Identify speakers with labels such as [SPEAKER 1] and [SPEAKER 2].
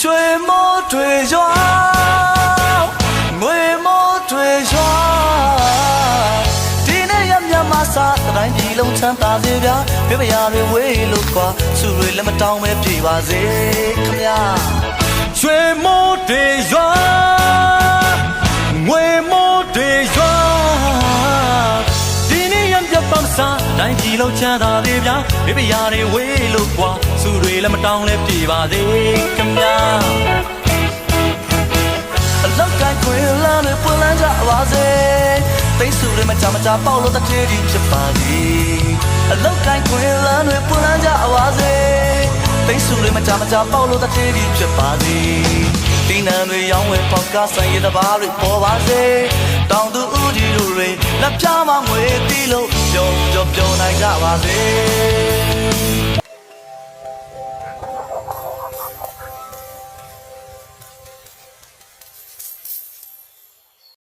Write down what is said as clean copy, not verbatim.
[SPEAKER 1] ရွှေမိုးတွေရွာငွေမိုးတွေရွာဒီနေ့ရမြမစားတိုင်းပြည်လုံးချမ်းသာစေဗျာပြပရာတွေဝေးလို့ကွာသူတွေလည်းမတောင်းပဲပြေပါစေခမညာရွှေမိုးတွေရွာငွေမိုးတွေရွာဒီနေ့ရမြမစားတိုင်းပြည်လုံးချမ်းသာစေဗျာပြပရာတွေဝေးလို့ကွာသူတွေလည်းမတောင်းလဲပြေပါစေခမညာအလောက်ကိုင်းခွေလာနဲ့ပွင့်လန်းကြပါစေသိစုတွေမကြမကြပေါက်လို့တထေးကြီးဖြစ်ပါစေအလောက်ကိုင်းခွေလာနဲ့ပွင့်လန်းကြပါစေသိစုတွေမကြမကြပေါက်လို့တထေးကြီးဖြစ်ပါစေဒီနံတွေရောင်းဝယ်ပေါက်ကဆိုင်ရတဲ့ဘာတွေပေါ်ပါစေတောင်သူဦးကြီးတို့တွေလက်ပြမငွေတီးလို့ပျော်နိုင်ကြပါစေ